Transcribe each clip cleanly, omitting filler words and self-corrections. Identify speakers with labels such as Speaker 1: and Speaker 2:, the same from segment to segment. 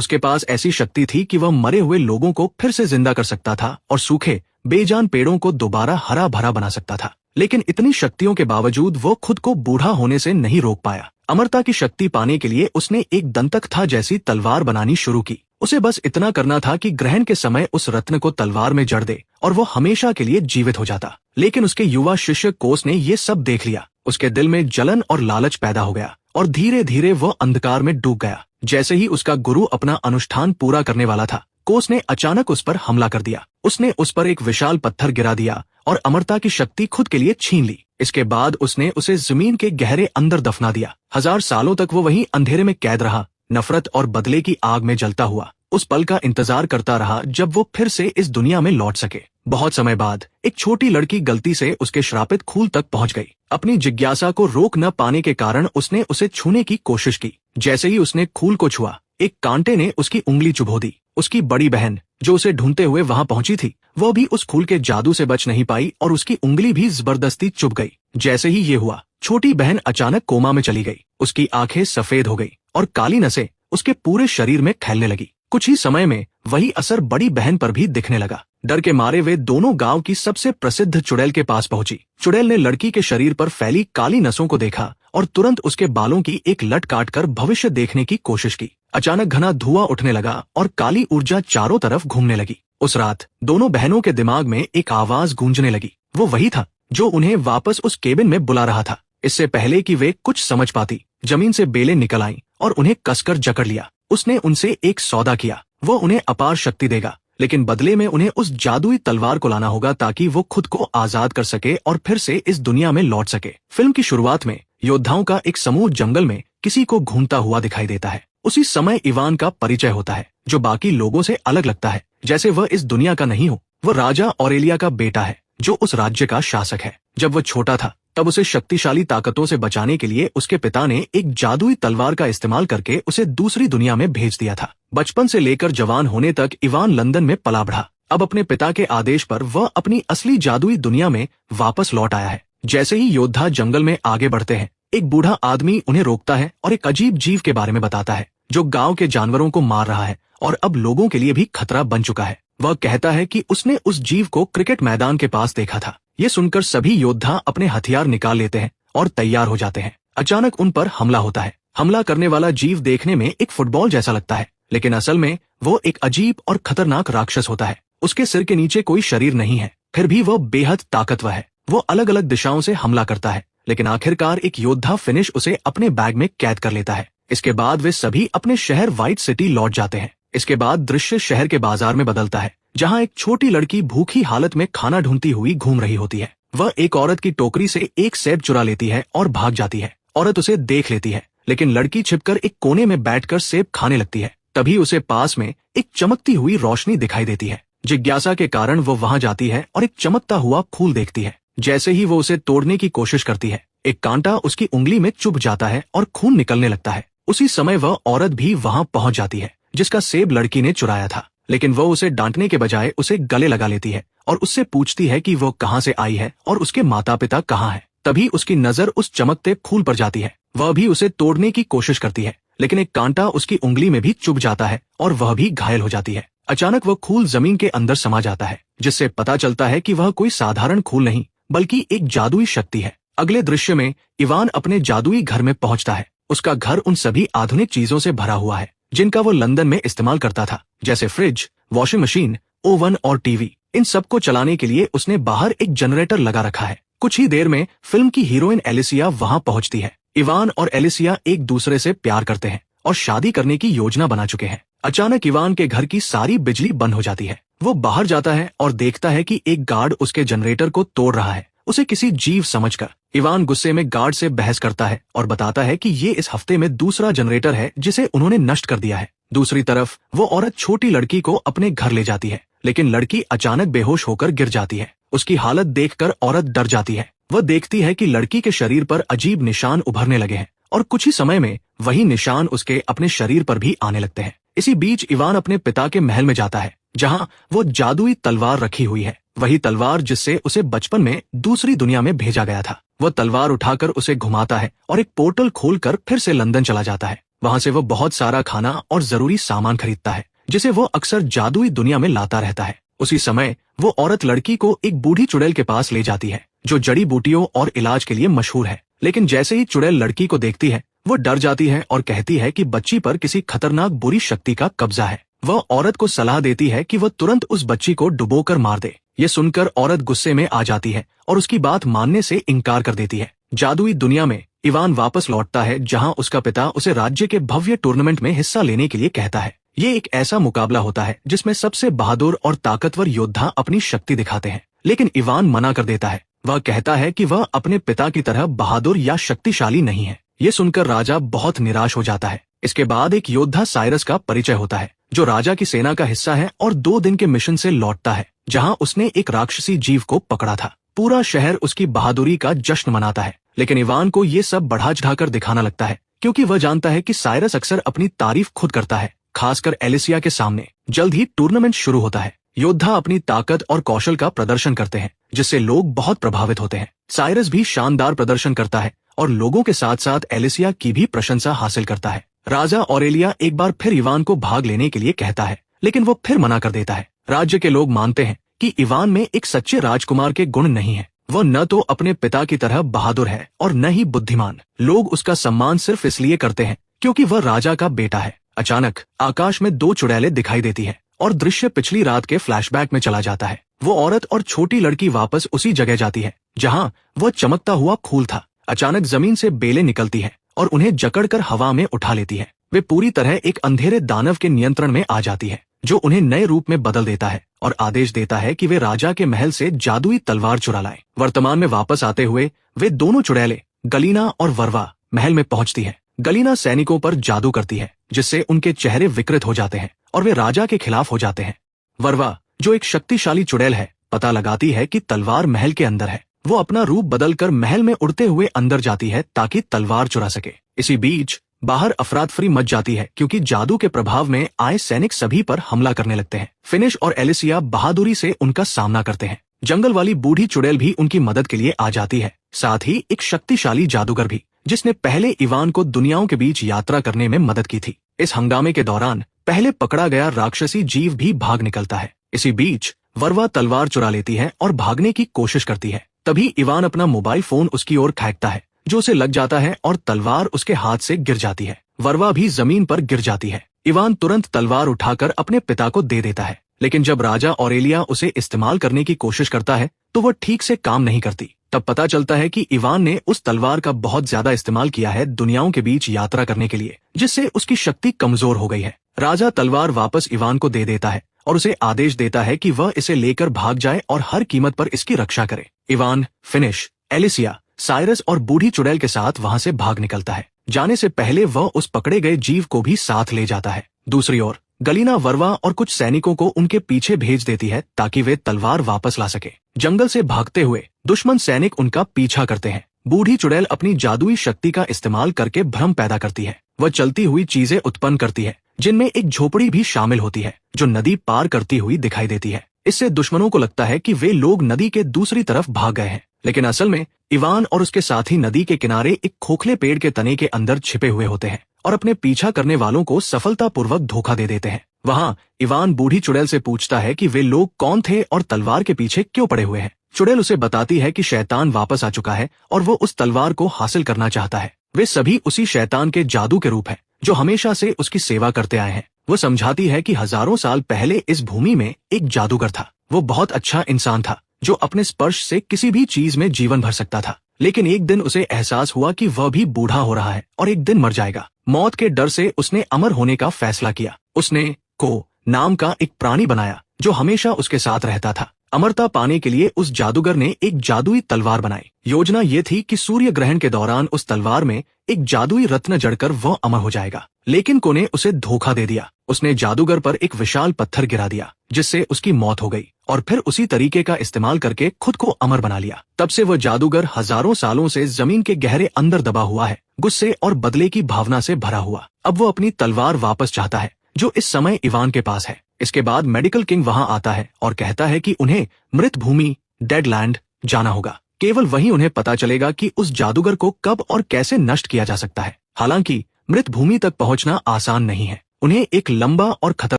Speaker 1: उसके पास ऐसी शक्ति थी कि वह मरे हुए लोगों को फिर से जिंदा कर सकता था और सूखे बेजान पेड़ों को दोबारा हरा भरा बना सकता था। लेकिन इतनी शक्तियों के बावजूद वो खुद को बूढ़ा होने से नहीं रोक पाया। अमरता की शक्ति पाने के लिए उसने एक दंतकथा जैसी तलवार बनानी शुरू की। उसे बस इतना करना था कि ग्रहण के समय उस रत्न को तलवार में जड़ दे और वो हमेशा के लिए जीवित हो जाता। लेकिन उसके युवा शिष्य कोस ने ये सब देख लिया। उसके दिल में जलन और लालच पैदा हो गया और धीरे धीरे वो अंधकार में डूब गया। जैसे ही उसका गुरु अपना अनुष्ठान पूरा करने वाला था, कोस ने अचानक उस पर हमला कर दिया। उसने उस पर एक विशाल पत्थर गिरा दिया और अमरता की शक्ति खुद के लिए छीन ली। इसके बाद उसने उसे जमीन के गहरे अंदर दफना दिया। 1000 सालों तक वो वहीं अंधेरे में कैद रहा, नफरत और बदले की आग में जलता हुआ। उस पल का इंतजार करता रहा जब वो फिर से इस दुनिया में लौट सके। बहुत समय बाद एक छोटी लड़की गलती से उसके श्रापित खूल तक पहुंच गई। अपनी जिज्ञासा को रोक न पाने के कारण उसने उसे छूने की कोशिश की। जैसे ही उसने खूल को छुआ, एक कांटे ने उसकी उंगली चुभो दी। उसकी बड़ी बहन, जो उसे ढूंढते हुए वहां पहुंची थी, वो भी उस खूल के जादू से बच नहीं पाई और उसकी उंगली भी जबरदस्ती चुभ गई। जैसे ही ये हुआ, छोटी बहन अचानक कोमा में चली गई। उसकी आंखें सफेद हो गई और काली नसें उसके पूरे शरीर में फैलने लगी। कुछ ही समय में वही असर बड़ी बहन पर भी दिखने लगा। डर के मारे वे दोनों गांव की सबसे प्रसिद्ध चुड़ैल के पास पहुंची। चुड़ैल ने लड़की के शरीर पर फैली काली नसों को देखा और तुरंत उसके बालों की एक लट काटकर भविष्य देखने की कोशिश की। अचानक घना धुआं उठने लगा और काली ऊर्जा चारों तरफ घूमने लगी। उस रात दोनों बहनों के दिमाग में एक आवाज गूंजने लगी। वो वही था जो उन्हें वापस उस केबिन में बुला रहा था। इससे पहले कि वे कुछ समझ पाती, जमीन से बेलें निकल आईं और उन्हें कसकर जकड़ लिया। उसने उनसे एक सौदा किया। वो उन्हें अपार शक्ति देगा, लेकिन बदले में उन्हें उस जादुई तलवार को लाना होगा ताकि वो खुद को आजाद कर सके और फिर से इस दुनिया में लौट सके। फिल्म की शुरुआत में योद्धाओं का एक समूह जंगल में किसी को घूमता हुआ दिखाई देता है। उसी समय इवान का परिचय होता है, जो बाकी लोगों से अलग लगता है, जैसे वह इस दुनिया का नहीं हो। वो राजा ऑरेलिया का बेटा है, जो उस राज्य का शासक है। जब वो छोटा था, तब उसे शक्तिशाली ताकतों से बचाने के लिए उसके पिता ने एक जादुई तलवार का इस्तेमाल करके उसे दूसरी दुनिया में भेज दिया था। बचपन से लेकर जवान होने तक इवान लंदन में पला बढ़ा। अब अपने पिता के आदेश पर वह अपनी असली जादुई दुनिया में वापस लौट आया है। जैसे ही योद्धा जंगल में आगे बढ़ते हैं, एक बूढ़ा आदमी उन्हें रोकता है और एक अजीब जीव के बारे में बताता है, जो गांव के जानवरों को मार रहा है और अब लोगों के लिए भी खतरा बन चुका है। वह कहता है कि उसने उस जीव को क्रिकेट मैदान के पास देखा था। ये सुनकर सभी योद्धा अपने हथियार निकाल लेते हैं और तैयार हो जाते हैं। अचानक उन पर हमला होता है। हमला करने वाला जीव देखने में एक फुटबॉल जैसा लगता है, लेकिन असल में वो एक अजीब और खतरनाक राक्षस होता है। उसके सिर के नीचे कोई शरीर नहीं है, फिर भी वह बेहद ताकतवर है। वो अलग अलग दिशाओं से हमला करता है, लेकिन आखिरकार एक योद्धा फिनिश उसे अपने बैग में कैद कर लेता है। इसके बाद वे सभी अपने शहर व्हाइट सिटी लौट जाते हैं। इसके बाद दृश्य शहर के बाजार में बदलता है, जहां एक छोटी लड़की भूखी हालत में खाना ढूंढती हुई घूम रही होती है। वह एक औरत की टोकरी से एक सेब चुरा लेती है और भाग जाती है। औरत उसे देख लेती है, लेकिन लड़की छिपकर एक कोने में बैठकर सेब खाने लगती है। तभी उसे पास में एक चमकती हुई रोशनी दिखाई देती है। जिज्ञासा के कारण वो वहां जाती है और एक चमकता हुआ फूल देखती है। जैसे ही वो उसे तोड़ने की कोशिश करती है, एक कांटा उसकी उंगली में चुभ जाता है और खून निकलने लगता है। उसी समय वह औरत भी वहां पहुंच जाती है, जिसका सेब लड़की ने चुराया था। लेकिन वह उसे डांटने के बजाय उसे गले लगा लेती है और उससे पूछती है कि वो कहां से आई है और उसके माता पिता कहां हैं। तभी उसकी नजर उस चमकते फूल पर जाती है। वह भी उसे तोड़ने की कोशिश करती है, लेकिन एक कांटा उसकी उंगली में भी चुभ जाता है और वह भी घायल हो जाती है। अचानक वह खूल जमीन के अंदर समा जाता है, जिससे पता चलता है कि वह कोई साधारण खूल नहीं, बल्कि एक जादुई शक्ति है। अगले दृश्य में इवान अपने जादुई घर में पहुंचता है। उसका घर उन सभी आधुनिक चीजों से भरा हुआ है जिनका वो लंदन में इस्तेमाल करता था, जैसे फ्रिज, वॉशिंग मशीन, ओवन और टीवी। इन सबको चलाने के लिए उसने बाहर एक जनरेटर लगा रखा है। कुछ ही देर में फिल्म की हीरोइन एलिसिया वहां पहुंचती है। इवान और एलिसिया एक दूसरे से प्यार करते हैं और शादी करने की योजना बना चुके हैं। अचानक इवान के घर की सारी बिजली बंद हो जाती है। वो बाहर जाता है और देखता है कि एक गार्ड उसके जनरेटर को तोड़ रहा है, उसे किसी जीव समझकर। इवान गुस्से में गार्ड से बहस करता है और बताता है कि ये इस हफ्ते में दूसरा जनरेटर है जिसे उन्होंने नष्ट कर दिया है। दूसरी तरफ वो औरत छोटी लड़की को अपने घर ले जाती है, लेकिन लड़की अचानक बेहोश होकर गिर जाती है। उसकी हालत देखकर औरत डर जाती है। वह देखती है कि लड़की के शरीर पर अजीब निशान उभरने लगे हैं और कुछ ही समय में वही निशान उसके अपने शरीर पर भी आने लगते हैं। इसी बीच इवान अपने पिता के महल में जाता है, जहां वो जादुई तलवार रखी हुई है, वही तलवार जिससे उसे बचपन में दूसरी दुनिया में भेजा गया था। वह तलवार उठाकर उसे घुमाता है और एक पोर्टल खोलकर फिर से लंदन चला जाता है। वहां से वो बहुत सारा खाना और जरूरी सामान खरीदता है जिसे वो अक्सर जादुई दुनिया में लाता रहता है। उसी समय वो औरत लड़की को एक बूढ़ी चुड़ैल के पास ले जाती है जो जड़ी बूटियों और इलाज के लिए मशहूर है। लेकिन जैसे ही चुड़ैल लड़की को देखती है वो डर जाती है और कहती है कि बच्ची पर किसी खतरनाक बुरी शक्ति का कब्जा है। वह औरत को सलाह देती है कि वह तुरंत उस बच्ची को डुबोकर मार दे। ये सुनकर औरत गुस्से में आ जाती है और उसकी बात मानने से इनकार कर देती है। जादुई दुनिया में इवान वापस लौटता है जहां उसका पिता उसे राज्य के भव्य टूर्नामेंट में हिस्सा लेने के लिए कहता है। ये एक ऐसा मुकाबला होता है जिसमें सबसे बहादुर और ताकतवर योद्धा अपनी शक्ति दिखाते हैं, लेकिन इवान मना कर देता है। वह कहता है कि वह अपने पिता की तरह बहादुर या शक्तिशाली नहीं है। ये सुनकर राजा बहुत निराश हो जाता है। इसके बाद एक योद्धा साइरस का परिचय होता है जो राजा की सेना का हिस्सा है और 2 दिन के मिशन से लौटता है जहां उसने एक राक्षसी जीव को पकड़ा था। पूरा शहर उसकी बहादुरी का जश्न मनाता है, लेकिन इवान को ये सब बढ़ा चढ़ाकर दिखाना लगता है क्योंकि वह जानता है कि साइरस अक्सर अपनी तारीफ खुद करता है, खासकर एलिसिया के सामने। जल्द ही टूर्नामेंट शुरू होता है। योद्धा अपनी ताकत और कौशल का प्रदर्शन करते हैं जिससे लोग बहुत प्रभावित होते हैं। साइरस भी शानदार प्रदर्शन करता है और लोगों के साथ साथ एलिसिया की भी प्रशंसा हासिल करता है। राजा ऑरेलिया एक बार फिर इवान को भाग लेने के लिए कहता है, लेकिन वो फिर मना कर देता है। राज्य के लोग मानते हैं कि इवान में एक सच्चे राजकुमार के गुण नहीं है। वो न तो अपने पिता की तरह बहादुर है और न ही बुद्धिमान। लोग उसका सम्मान सिर्फ इसलिए करते हैं क्योंकि वह राजा का बेटा है। अचानक आकाश में 2 चुड़ैलें दिखाई देती है और दृश्य पिछली रात के फ्लैशबैक में चला जाता है। वो औरत और छोटी लड़की वापस उसी जगह जाती है जहां वह चमकता हुआ खूल था। अचानक जमीन से बेलें निकलती हैं और उन्हें जकड़कर हवा में उठा लेती है। वे पूरी तरह एक अंधेरे दानव के नियंत्रण में आ जाती है जो उन्हें नए रूप में बदल देता है और आदेश देता है कि वे राजा के महल से जादुई तलवार चुरा लाएं। वर्तमान में वापस आते हुए वे दोनों चुड़ैलें गलीना और वर्वा महल में पहुंचती हैं। गलीना सैनिकों पर जादू करती है जिससे उनके चेहरे विकृत हो जाते हैं और वे राजा के खिलाफ हो जाते हैं। वर्वा, जो एक शक्तिशाली चुड़ैल है, पता लगाती है कि तलवार महल के अंदर है। वो अपना रूप बदलकर महल में उड़ते हुए अंदर जाती है ताकि तलवार चुरा सके। इसी बीच बाहर अफरातफरी मच जाती है क्योंकि जादू के प्रभाव में आए सैनिक सभी पर हमला करने लगते हैं। फिनिश और एलिसिया बहादुरी से उनका सामना करते हैं। जंगल वाली बूढ़ी चुड़ैल भी उनकी मदद के लिए आ जाती है, साथ ही एक शक्तिशाली जादूगर भी जिसने पहले इवान को दुनियाओं के बीच यात्रा करने में मदद की थी। इस हंगामे के दौरान पहले पकड़ा गया राक्षसी जीव भी भाग निकलता है। इसी बीच वर्वा तलवार चुरा लेती है और भागने की कोशिश करती है। तभी इवान अपना मोबाइल फोन उसकी ओर फेंकता है जो उसे लग जाता है और तलवार उसके हाथ से गिर जाती है। वर्वा भी जमीन पर गिर जाती है। इवान तुरंत तलवार उठाकर अपने पिता को दे देता है, लेकिन जब राजा ऑरेलिया उसे इस्तेमाल करने की कोशिश करता है तो वह ठीक से काम नहीं करती। तब पता चलता है कि इवान ने उस तलवार का बहुत ज्यादा इस्तेमाल किया है दुनियाओं के बीच यात्रा करने के लिए, जिससे उसकी शक्ति कमजोर हो गई है। राजा तलवार वापस इवान को दे देता है और उसे आदेश देता है कि वह इसे लेकर भाग जाए और हर कीमत पर इसकी रक्षा करे। इवान, फिनिश, एलिसिया, साइरस और बूढ़ी चुड़ैल के साथ वहां से भाग निकलता है। जाने से पहले वह उस पकड़े गए जीव को भी साथ ले जाता है। दूसरी ओर गलीना वर्वा और कुछ सैनिकों को उनके पीछे भेज देती है ताकि वे तलवार वापस ला सके। जंगल से भागते हुए दुश्मन सैनिक उनका पीछा करते हैं। बूढ़ी चुड़ैल अपनी जादुई शक्ति का इस्तेमाल करके भ्रम पैदा करती है। वह चलती हुई चीजें उत्पन्न करती है जिनमें एक झोपड़ी भी शामिल होती है जो नदी पार करती हुई दिखाई देती है। इससे दुश्मनों को लगता है कि वे लोग नदी के दूसरी तरफ भाग गए हैं, लेकिन असल में इवान और उसके साथी नदी के किनारे एक खोखले पेड़ के तने के अंदर छिपे हुए होते हैं और अपने पीछा करने वालों को सफलतापूर्वक धोखा दे देते हैं। वहां इवान बूढ़ी चुड़ैल से पूछता है कि वे लोग कौन थे और तलवार के पीछे क्यों पड़े हुए हैं। चुड़ैल उसे बताती है कि शैतान वापस आ चुका है और वो उस तलवार को हासिल करना चाहता है। वे सभी उसी शैतान के जादू के रूप हैं जो हमेशा से उसकी सेवा करते आए हैं। वो समझाती है कि हजारों साल पहले इस भूमि में एक जादूगर था। वो बहुत अच्छा इंसान था जो अपने स्पर्श से किसी भी चीज में जीवन भर सकता था, लेकिन एक दिन उसे एहसास हुआ कि वह भी बूढ़ा हो रहा है और एक दिन मर जाएगा। मौत के डर से उसने अमर होने का फैसला किया। उसने को नाम का एक प्राणी बनाया जो हमेशा उसके साथ रहता था। अमरता पाने के लिए उस जादूगर ने एक जादुई तलवार बनाई। योजना ये थी कि सूर्य ग्रहण के दौरान उस तलवार में एक जादुई रत्न जड़कर वह अमर हो जाएगा, लेकिन को ने उसे धोखा दे दिया। उसने जादूगर पर एक विशाल पत्थर गिरा दिया जिससे उसकी मौत हो गई और फिर उसी तरीके का इस्तेमाल करके खुद को अमर बना लिया। तब से वह जादूगर हजारों सालों से जमीन के गहरे अंदर दबा हुआ है, गुस्से और बदले की भावना से भरा हुआ। अब वो अपनी तलवार वापस चाहता है जो इस समय इवान के पास है। इसके बाद मेडिकल किंग वहां आता है और कहता है कि उन्हें मृत भूमि डेडलैंड जाना होगा। केवल वहीं उन्हें पता चलेगा कि उस जादूगर को कब और कैसे नष्ट किया जा सकता है। हालांकि मृत भूमि तक पहुंचना आसान नहीं है। उन्हें एक लंबा और खतर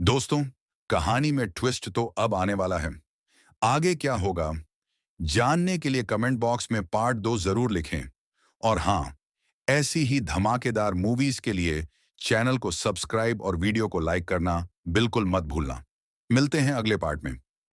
Speaker 2: दोस्तों, कहानी में ट्विस्ट तो अब आने वाला है। आगे क्या होगा जानने के लिए कमेंट बॉक्स में पार्ट 2 जरूर लिखें। और हाँ, ऐसी ही धमाकेदार मूवीज के लिए चैनल को सब्सक्राइब और वीडियो को लाइक करना बिल्कुल मत भूलना। मिलते हैं अगले पार्ट में।